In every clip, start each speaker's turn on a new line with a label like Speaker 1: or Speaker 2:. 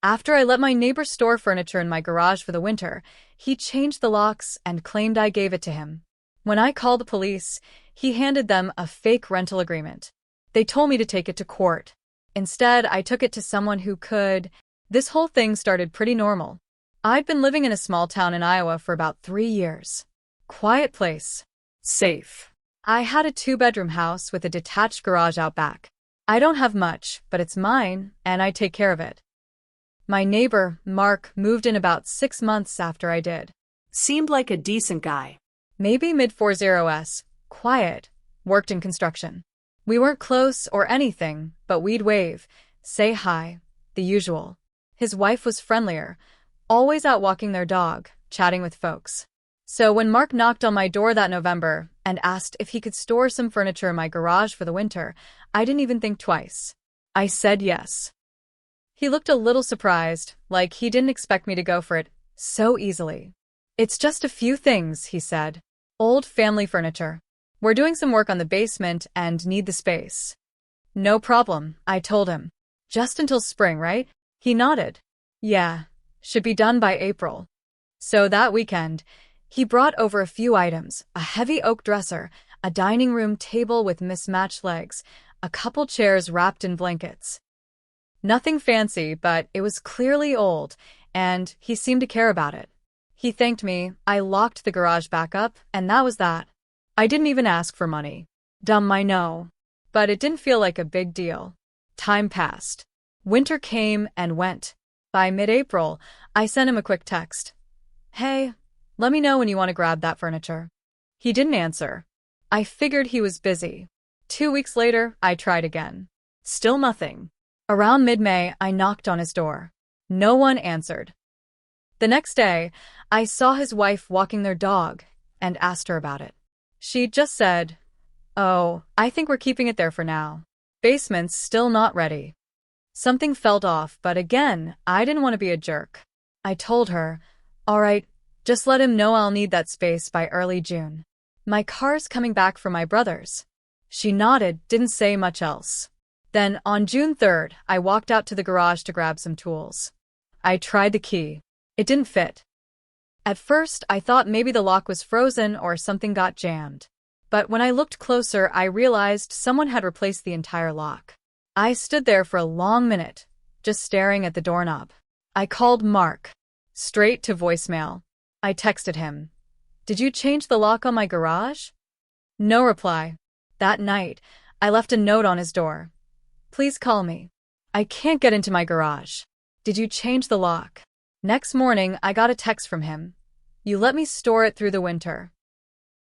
Speaker 1: After I let my neighbor store furniture in my garage for the winter, he changed the locks and claimed I gave it to him. When I called the police, he handed them a fake rental agreement. They told me to take it to court. Instead, I took it to someone who could. This whole thing started pretty normal. I'd been living in a small town in Iowa for about 3 years. Quiet place. Safe. I had a 2-bedroom house with a detached garage out back. I don't have much, but it's mine, and I take care of it. My neighbor, Mark, moved in about 6 months after I did.
Speaker 2: Seemed like a decent guy.
Speaker 1: Maybe mid-40s, quiet, worked in construction. We weren't close or anything, but we'd wave, say hi, the usual. His wife was friendlier, always out walking their dog, chatting with folks. So when Mark knocked on my door that November and asked if he could store some furniture in my garage for the winter, I didn't even think twice. I said yes. He looked a little surprised, like he didn't expect me to go for it so easily. It's just a few things, he said. Old family furniture. We're doing some work on the basement and need the space. No problem, I told him. Just until spring, right? He nodded. Yeah, should be done by April. So that weekend, he brought over a few items, a heavy oak dresser, a dining room table with mismatched legs, a couple chairs wrapped in blankets. Nothing fancy, but it was clearly old, and he seemed to care about it. He thanked me, I locked the garage back up, and that was that. I didn't even ask for money. Dumb, I know. But it didn't feel like a big deal. Time passed. Winter came and went. By mid-April, I sent him a quick text. Hey, let me know when you want to grab that furniture. He didn't answer. I figured he was busy. 2 weeks later, I tried again. Still nothing. Around mid-May, I knocked on his door. No one answered. The next day, I saw his wife walking their dog and asked her about it. She just said, "Oh, I think we're keeping it there for now. Basement's still not ready." Something felt off, but again, I didn't want to be a jerk. I told her, "All right, just let him know I'll need that space by early June. My car's coming back from my brother's." She nodded, didn't say much else. Then, on June 3rd, I walked out to the garage to grab some tools. I tried the key. It didn't fit. At first, I thought maybe the lock was frozen or something got jammed. But when I looked closer, I realized someone had replaced the entire lock. I stood there for a long minute, just staring at the doorknob. I called Mark. Straight to voicemail. I texted him. "Did you change the lock on my garage?" No reply. That night, I left a note on his door. "Please call me. I can't get into my garage. Did you change the lock?" Next morning, I got a text from him. "You let me store it through the winter.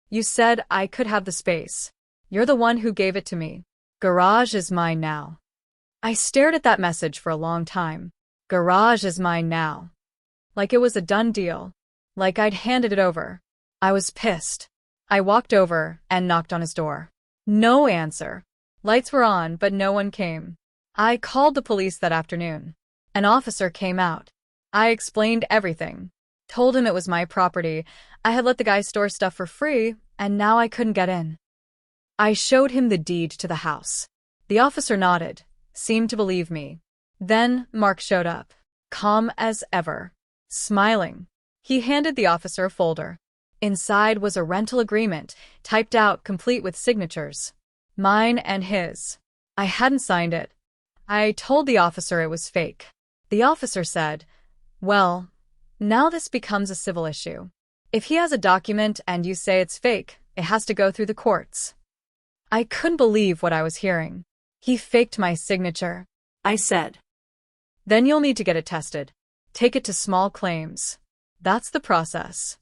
Speaker 1: You said I could have the space. You're the one who gave it to me. Garage is mine now." I stared at that message for a long time. Garage is mine now. Like it was a done deal. Like I'd handed it over. I was pissed. I walked over and knocked on his door. No answer. Lights were on, but no one came. I called the police that afternoon. An officer came out. I explained everything. Told him it was my property. I had let the guy store stuff for free, and now I couldn't get in. I showed him the deed to the house. The officer nodded, seemed to believe me. Then Mark showed up, calm as ever, smiling. He handed the officer a folder. Inside was a rental agreement, typed out, complete with signatures. Mine and his. I hadn't signed it. I told the officer it was fake. The officer said, "Well, now this becomes a civil issue. If he has a document and you say it's fake, it has to go through the courts." I couldn't believe what I was hearing. "He faked my signature," I said. "Then you'll need to get it tested. Take it to small claims. That's the process."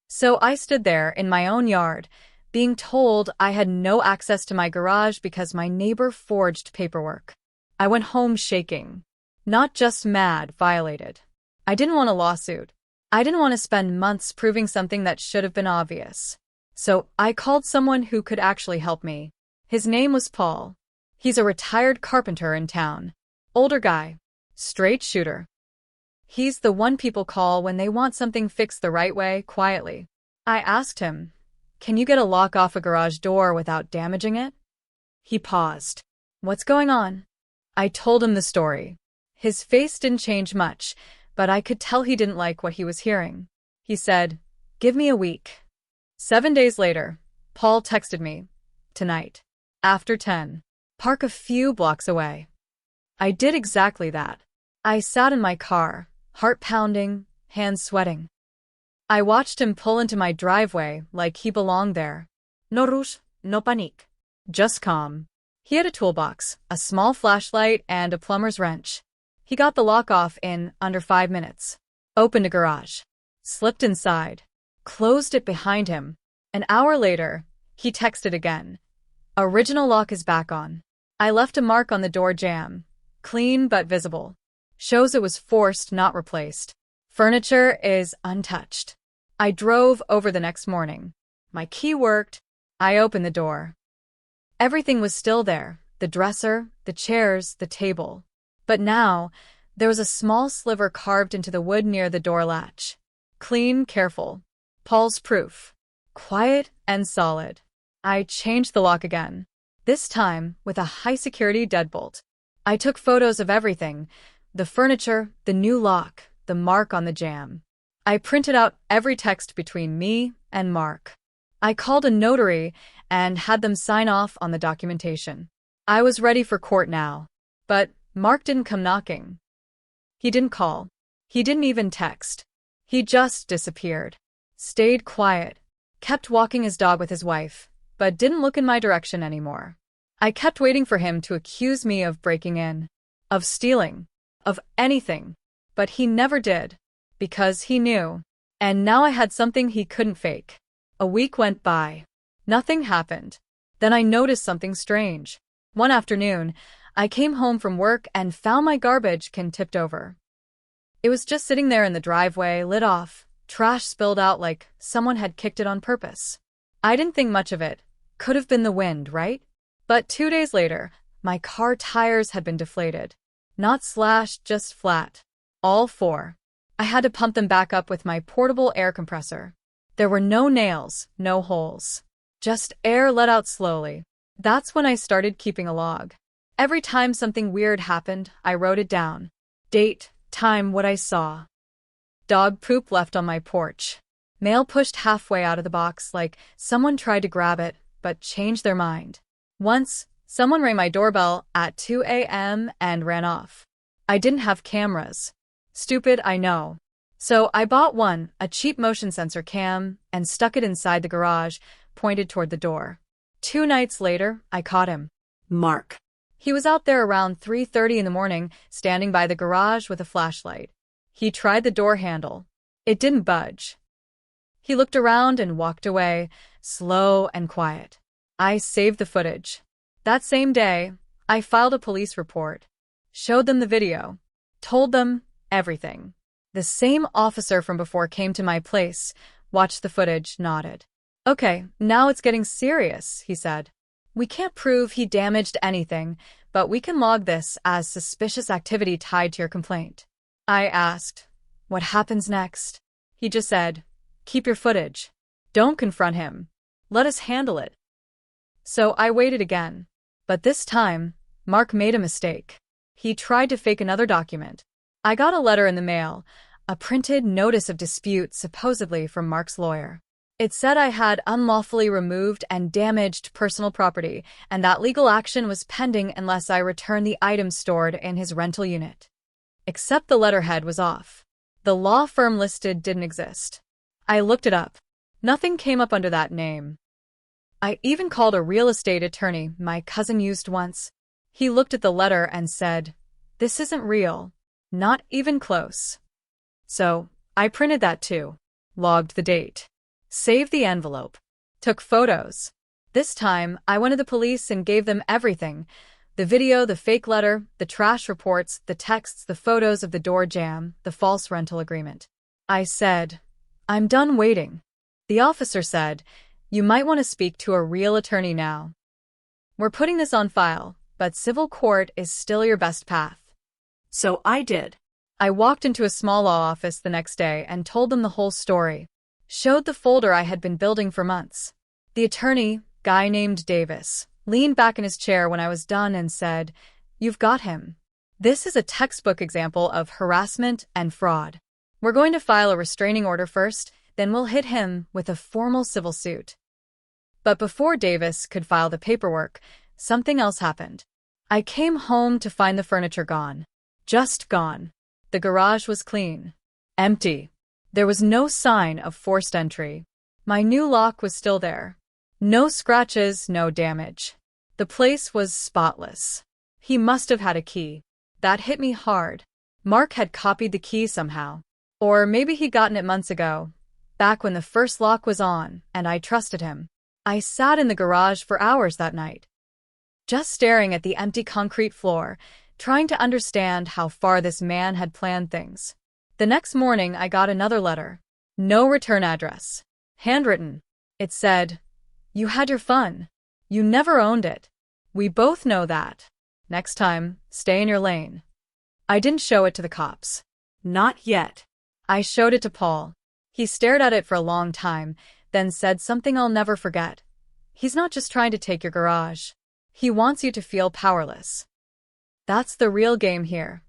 Speaker 1: So I stood there in my own yard, being told I had no access to my garage because my neighbor forged paperwork. I went home shaking. Not just mad, violated. I didn't want a lawsuit. I didn't want to spend months proving something that should have been obvious. So I called someone who could actually help me. His name was Paul. He's a retired carpenter in town. Older guy. Straight shooter. He's the one people call when they want something fixed the right way, quietly. I asked him, "Can you get a lock off a garage door without damaging it?" He paused. "What's going on?" I told him the story. His face didn't change much, but I could tell he didn't like what he was hearing. He said, "Give me a week." 7 days later, Paul texted me, "Tonight. After 10. Park a few blocks away." I did exactly that. I sat in my car, heart pounding, hands sweating. I watched him pull into my driveway like he belonged there. No rush, no panique. Just calm. He had a toolbox, a small flashlight, and a plumber's wrench. He got the lock off in under 5 minutes. Opened a garage. Slipped inside. Closed it behind him. An hour later, he texted again. "Original lock is back on." I left a mark on the door jamb. Clean but visible. Shows it was forced, not replaced. Furniture is untouched. I drove over the next morning. My key worked. I opened the door. Everything was still there. The dresser, the chairs, the table. But now, there was a small sliver carved into the wood near the door latch. Clean, careful. Paul's proof. Quiet and solid. I changed the lock again. This time, with a high-security deadbolt. I took photos of everything. The furniture, the new lock, the mark on the jamb. I printed out every text between me and Mark. I called a notary and had them sign off on the documentation. I was ready for court now. But Mark didn't come knocking. He didn't call. He didn't even text. He just disappeared. Stayed quiet. Kept walking his dog with his wife, but didn't look in my direction anymore. I kept waiting for him to accuse me of breaking in, of stealing, of anything. But he never did. Because he knew. And now I had something he couldn't fake. A week went by. Nothing happened. Then I noticed something strange. One afternoon, I came home from work and found my garbage can tipped over. It was just sitting there in the driveway, lid off, trash spilled out like someone had kicked it on purpose. I didn't think much of it. Could have been the wind, right? But 2 days later, my car tires had been deflated. Not slashed, just flat. All 4. I had to pump them back up with my portable air compressor. There were no nails, no holes. Just air let out slowly. That's when I started keeping a log. Every time something weird happened, I wrote it down. Date, time, what I saw. Dog poop left on my porch. Mail pushed halfway out of the box like someone tried to grab it, but changed their mind. Once, someone rang my doorbell at 2 a.m. and ran off. I didn't have cameras. Stupid, I know. So I bought one, a cheap motion sensor cam, and stuck it inside the garage, pointed toward the door. 2 nights later, I caught him.
Speaker 2: Mark.
Speaker 1: He was out there around 3:30 in the morning, standing by the garage with a flashlight. He tried the door handle. It didn't budge. He looked around and walked away, slow and quiet. I saved the footage. That same day, I filed a police report. Showed them the video. Told them everything. The same officer from before came to my place, watched the footage, nodded. "Okay, now it's getting serious," he said. "We can't prove he damaged anything, but we can log this as suspicious activity tied to your complaint." I asked, "What happens next?" He just said, "Keep your footage. Don't confront him. Let us handle it." So I waited again. But this time, Mark made a mistake. He tried to fake another document. I got a letter in the mail, a printed notice of dispute supposedly from Mark's lawyer. It said I had unlawfully removed and damaged personal property, and that legal action was pending unless I returned the items stored in his rental unit. Except the letterhead was off. The law firm listed didn't exist. I looked it up. Nothing came up under that name. I even called a real estate attorney my cousin used once. He looked at the letter and said, "This isn't real. Not even close." So, I printed that too. Logged the date. Saved the envelope. Took photos. This time, I went to the police and gave them everything. The video, the fake letter, the trash reports, the texts, the photos of the door jamb, the false rental agreement. I said, "I'm done waiting." The officer said, "You might want to speak to a real attorney now. We're putting this on file, but civil court is still your best path."
Speaker 2: So I did.
Speaker 1: I walked into a small law office the next day and told them the whole story. Showed the folder I had been building for months. The attorney, guy named Davis, leaned back in his chair when I was done and said, "You've got him." This is a textbook example of harassment and fraud. We're going to file a restraining order first, then we'll hit him with a formal civil suit. But before Davis could file the paperwork, something else happened. I came home to find the furniture gone. Just gone. The garage was clean. Empty. There was no sign of forced entry. My new lock was still there. No scratches, no damage. The place was spotless. He must have had a key. That hit me hard. Mark had copied the key somehow. Or maybe he'd gotten it months ago, back when the first lock was on, and I trusted him. I sat in the garage for hours that night, just staring at the empty concrete floor, trying to understand how far this man had planned things. The next morning, I got another letter. No return address. Handwritten. It said, "You had your fun. You never owned it. We both know that. Next time, stay in your lane." I didn't show it to the cops.
Speaker 2: Not yet.
Speaker 1: I showed it to Paul. He stared at it for a long time, then said something I'll never forget. "He's not just trying to take your garage. He wants you to feel powerless." That's the real game here.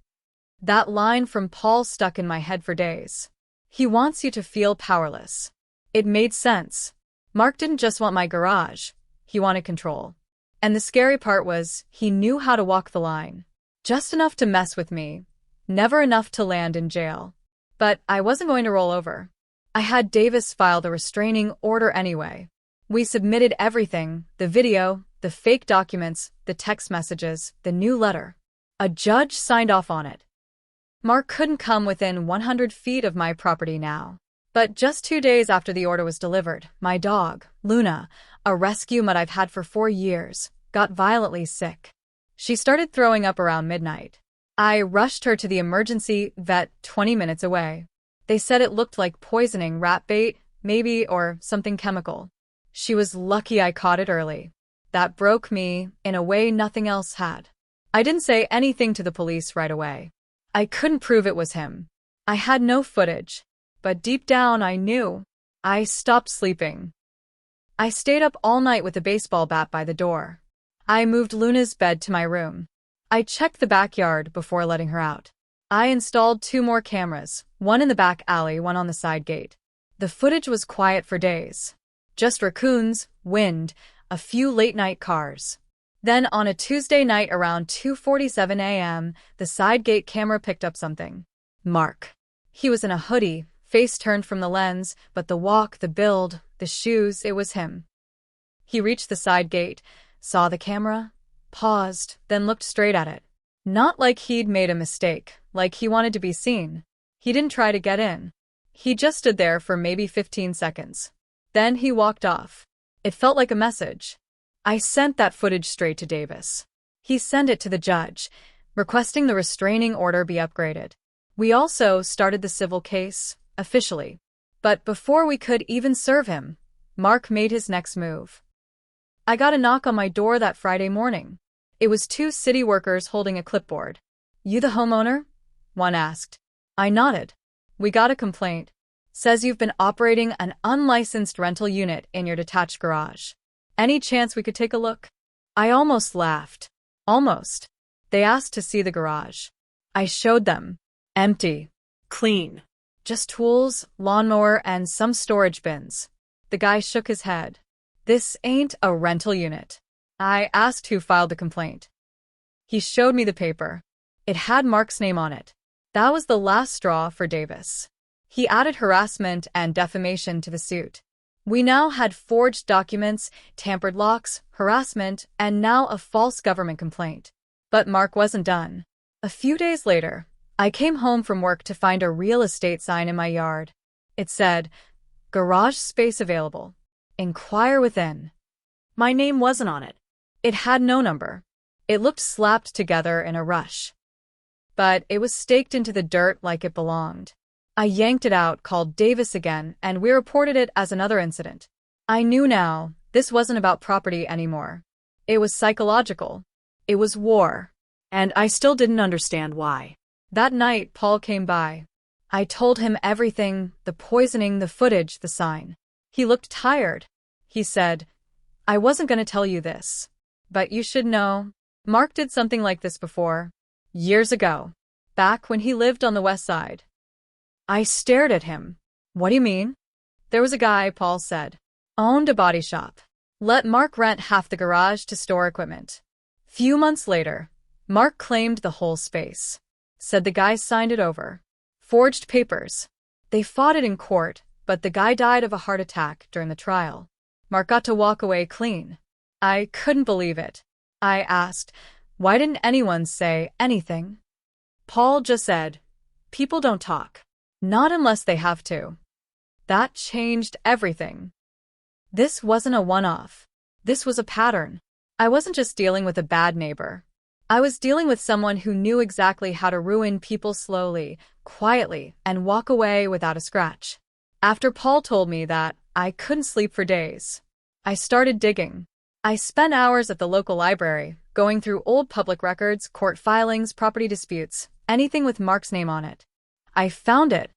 Speaker 1: That line from Paul stuck in my head for days. He wants you to feel powerless. It made sense. Mark didn't just want my garage. He wanted control. And the scary part was, he knew how to walk the line. Just enough to mess with me. Never enough to land in jail. But I wasn't going to roll over. I had Davis file the restraining order anyway. We submitted everything, the video, the fake documents, the text messages, the new letter. A judge signed off on it. Mark couldn't come within 100 feet of my property now. But just 2 days after the order was delivered, my dog, Luna, a rescue mutt I've had for 4 years, got violently sick. She started throwing up around midnight. I rushed her to the emergency vet 20 minutes away. They said it looked like poisoning rat bait, maybe, or something chemical. She was lucky I caught it early. That broke me in a way nothing else had. I didn't say anything to the police right away. I couldn't prove it was him. I had no footage. But deep down I knew. I stopped sleeping. I stayed up all night with a baseball bat by the door. I moved Luna's bed to my room. I checked the backyard before letting her out. I installed 2 more cameras, one in the back alley, one on the side gate. The footage was quiet for days. Just raccoons, wind, a few late-night cars. Then on a Tuesday night around 2:47 a.m., the side gate camera picked up something. Mark. He was in a hoodie, face turned from the lens, but the walk, the build, the shoes, it was him. He reached the side gate, saw the camera, paused, then looked straight at it. Not like he'd made a mistake, like he wanted to be seen. He didn't try to get in. He just stood there for maybe 15 seconds. Then he walked off. It felt like a message. I sent that footage straight to Davis. He sent it to the judge, requesting the restraining order be upgraded. We also started the civil case, officially. But before we could even serve him, Mark made his next move. I got a knock on my door that Friday morning. It was 2 city workers holding a clipboard. "You the homeowner?" one asked. I nodded. "We got a complaint. Says you've been operating an unlicensed rental unit in your detached garage. Any chance we could take a look?" I almost laughed. Almost. They asked to see the garage. I showed them. Empty.
Speaker 2: Clean.
Speaker 1: Just tools, lawnmower, and some storage bins. The guy shook his head. "This ain't a rental unit." I asked who filed the complaint. He showed me the paper. It had Mark's name on it. That was the last straw for Davis. He added harassment and defamation to the suit. We now had forged documents, tampered locks, harassment, and now a false government complaint. But Mark wasn't done. A few days later, I came home from work to find a real estate sign in my yard. It said, "Garage space available. Inquire within." My name wasn't on it. It had no number. It looked slapped together in a rush. But it was staked into the dirt like it belonged. I yanked it out, called Davis again, and we reported it as another incident. I knew now, this wasn't about property anymore. It was psychological. It was war.
Speaker 2: And I still didn't understand why.
Speaker 1: That night, Paul came by. I told him everything, the poisoning, the footage, the sign. He looked tired. He said, "I wasn't going to tell you this. But you should know. Mark did something like this before. Years ago. Back when he lived on the west side.
Speaker 2: I stared at him.
Speaker 1: What do you mean? There was a guy, Paul said. Owned a body shop. Let Mark rent half the garage to store equipment. Few months later, Mark claimed the whole space. Said the guy signed it over. Forged papers. They fought it in court, but the guy died of a heart attack during the trial. Mark got to walk away clean. I couldn't believe it. I asked, why didn't anyone say anything?
Speaker 2: Paul just said, people don't talk.
Speaker 1: Not unless they have to. That changed everything. This wasn't a one-off. This was a pattern. I wasn't just dealing with a bad neighbor. I was dealing with someone who knew exactly how to ruin people slowly, quietly, and walk away without a scratch. After Paul told me that, I couldn't sleep for days. I started digging. I spent hours at the local library, going through old public records, court filings, property disputes, anything with Mark's name on it. I found it.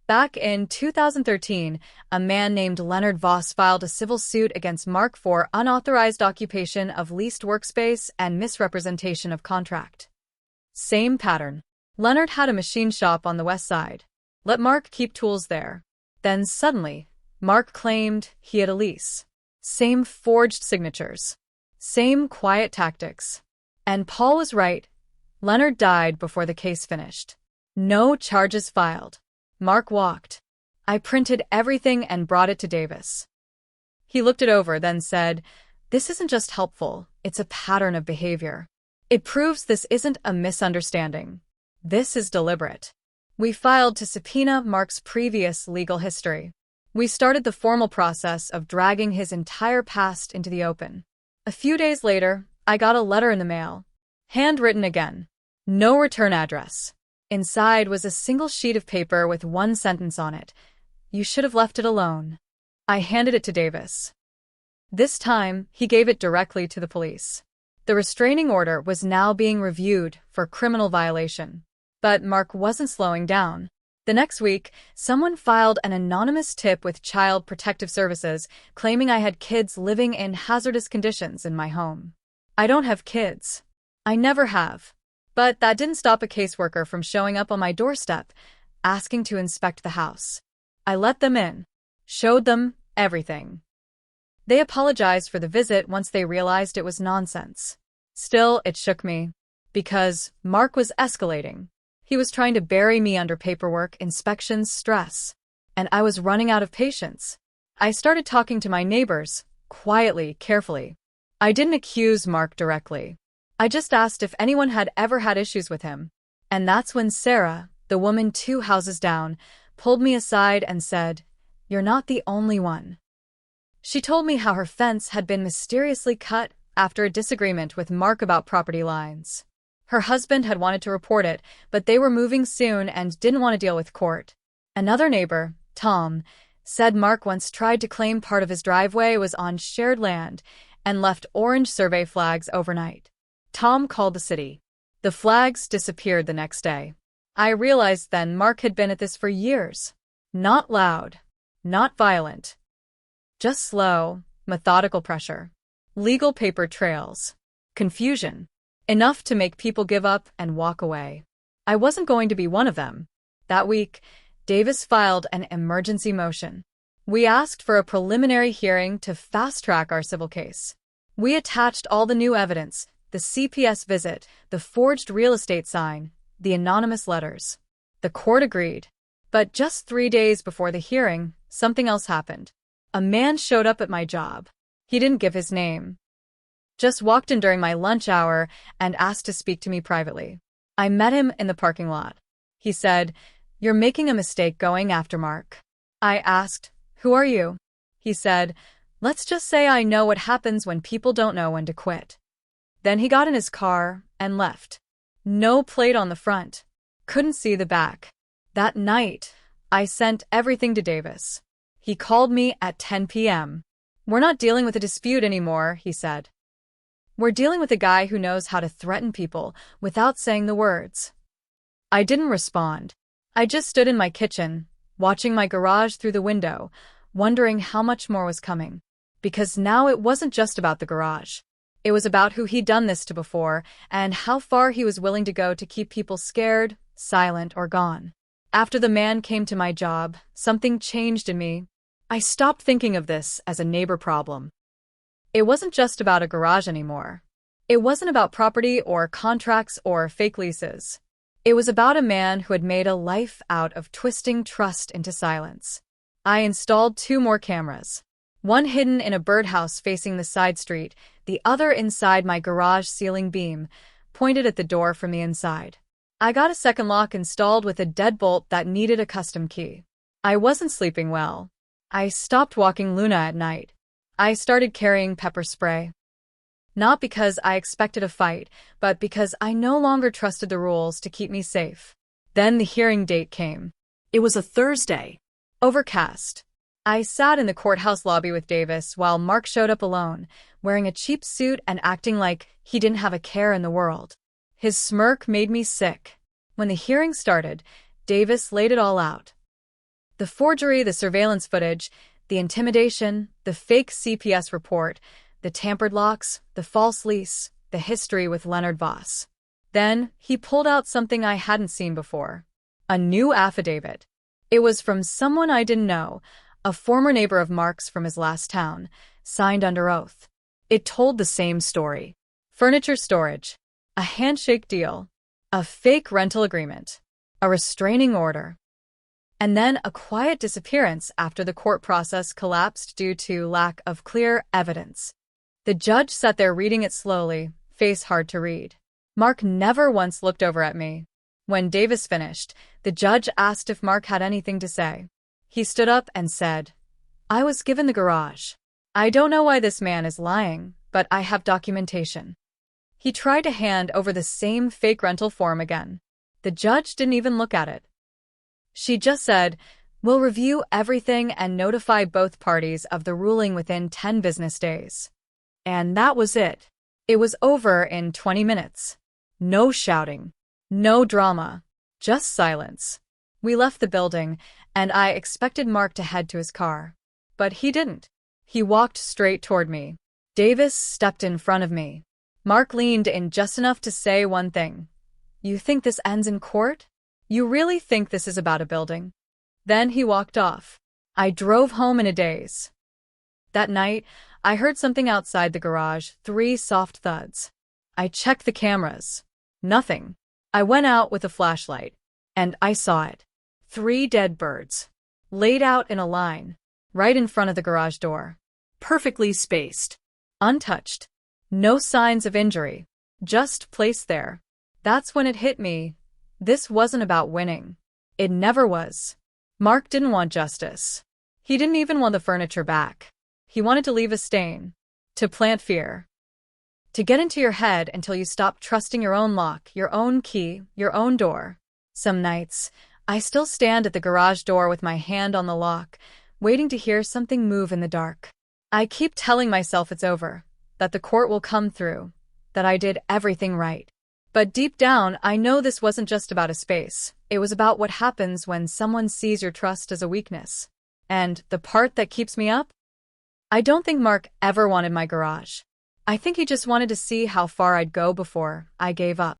Speaker 1: Back in 2013, a man named Leonard Voss filed a civil suit against Mark for unauthorized occupation of leased workspace and misrepresentation of contract. Same pattern. Leonard had a machine shop on the west side. Let Mark keep tools there. Then suddenly, Mark claimed he had a lease. Same forged signatures. Same quiet tactics. And Paul was right. Leonard died before the case finished. No charges filed. Mark walked. I printed everything and brought it to Davis. He looked it over, then said, "This isn't just helpful, it's a pattern of behavior. It proves this isn't a misunderstanding. This is deliberate." We filed to subpoena Mark's previous legal history. We started the formal process of dragging his entire past into the open. A few days later, I got a letter in the mail. Handwritten again. No return address. Inside was a single sheet of paper with one sentence on it. "You should have left it alone." I handed it to Davis. This time, he gave it directly to the police. The restraining order was now being reviewed for criminal violation. But Mark wasn't slowing down. The next week, someone filed an anonymous tip with Child Protective Services claiming I had kids living in hazardous conditions in my home. I don't have kids. I never have. But that didn't stop a caseworker from showing up on my doorstep, asking to inspect the house. I let them in. Showed them everything. They apologized for the visit once they realized it was nonsense. Still, it shook me. Because Mark was escalating. He was trying to bury me under paperwork, inspections, stress. And I was running out of patience. I started talking to my neighbors, quietly, carefully. I didn't accuse Mark directly. I just asked if anyone had ever had issues with him. And that's when Sarah, the woman 2 houses down, pulled me aside and said, "You're not the only one." She told me how her fence had been mysteriously cut after a disagreement with Mark about property lines. Her husband had wanted to report it, but they were moving soon and didn't want to deal with court. Another neighbor, Tom, said Mark once tried to claim part of his driveway was on shared land and left orange survey flags overnight. Tom called the city. The flags disappeared the next day. I realized then Mark had been at this for years. Not loud, not violent. Just slow, methodical pressure. Legal paper trails. Confusion. Enough to make people give up and walk away. I wasn't going to be one of them. That week, Davis filed an emergency motion. We asked for a preliminary hearing to fast-track our civil case. We attached all the new evidence, the CPS visit, the forged real estate sign, the anonymous letters. The court agreed. But just 3 days before the hearing, something else happened. A man showed up at my job. He didn't give his name. Just walked in during my lunch hour and asked to speak to me privately. I met him in the parking lot. He said, "You're making a mistake going after Mark." I asked, "Who are you?" He said, "Let's just say I know what happens when people don't know when to quit." Then he got in his car and left. No plate on the front. Couldn't see the back. That night, I sent everything to Davis. He called me at 10 p.m. "We're not dealing with a dispute anymore," he said. "We're dealing with a guy who knows how to threaten people without saying the words." I didn't respond. I just stood in my kitchen, watching my garage through the window, wondering how much more was coming. Because now it wasn't just about the garage. It was about who he'd done this to before and how far he was willing to go to keep people scared, silent, or gone. After the man came to my job, something changed in me. I stopped thinking of this as a neighbor problem. It wasn't just about a garage anymore. It wasn't about property or contracts or fake leases. It was about a man who had made a life out of twisting trust into silence. I installed 2 more cameras. One hidden in a birdhouse facing the side street, the other inside my garage ceiling beam, pointed at the door from the inside. I got a second lock installed with a deadbolt that needed a custom key. I wasn't sleeping well. I stopped walking Luna at night. I started carrying pepper spray. Not because I expected a fight, but because I no longer trusted the rules to keep me safe. Then the hearing date came.
Speaker 2: It was a Thursday.
Speaker 1: Overcast. I sat in the courthouse lobby with Davis while Mark showed up alone, wearing a cheap suit and acting like he didn't have a care in the world. His smirk made me sick. When the hearing started, Davis laid it all out. The forgery, the surveillance footage, the intimidation, the fake CPS report, the tampered locks, the false lease, the history with Leonard Voss. Then, he pulled out something I hadn't seen before. A new affidavit. It was from someone I didn't know, a former neighbor of Mark's from his last town, signed under oath. It told the same story. Furniture storage. A handshake deal. A fake rental agreement. A restraining order. And then a quiet disappearance after the court process collapsed due to lack of clear evidence. The judge sat there reading it slowly, face hard to read. Mark never once looked over at me. When Davis finished, the judge asked if Mark had anything to say. He stood up and said, "I was given the garage. I don't know why this man is lying, but I have documentation." He tried to hand over the same fake rental form again. The judge didn't even look at it. She just said, "We'll review everything and notify both parties of the ruling within 10 business days." And that was it. It was over in 20 minutes. No shouting. No drama. Just silence. We left the building, and I expected Mark to head to his car. But he didn't. He walked straight toward me. Davis stepped in front of me. Mark leaned in just enough to say one thing. "You think this ends in court? You really think this is about a building?" Then he walked off. I drove home in a daze. That night, I heard something outside the garage, 3 soft thuds. I checked the cameras. Nothing. I went out with a flashlight, and I saw it. 3 dead birds. Laid out in a line, right in front of the garage door.
Speaker 2: Perfectly spaced.
Speaker 1: Untouched. No signs of injury. Just placed there. That's when it hit me. This wasn't about winning. It never was. Mark didn't want justice. He didn't even want the furniture back. He wanted to leave a stain. To plant fear. To get into your head until you stop trusting your own lock, your own key, your own door. Some nights, I still stand at the garage door with my hand on the lock, waiting to hear something move in the dark. I keep telling myself it's over, that the court will come through, that I did everything right. But deep down, I know this wasn't just about a space. It was about what happens when someone sees your trust as a weakness. And the part that keeps me up? I don't think Mark ever wanted my garage. I think he just wanted to see how far I'd go before I gave up.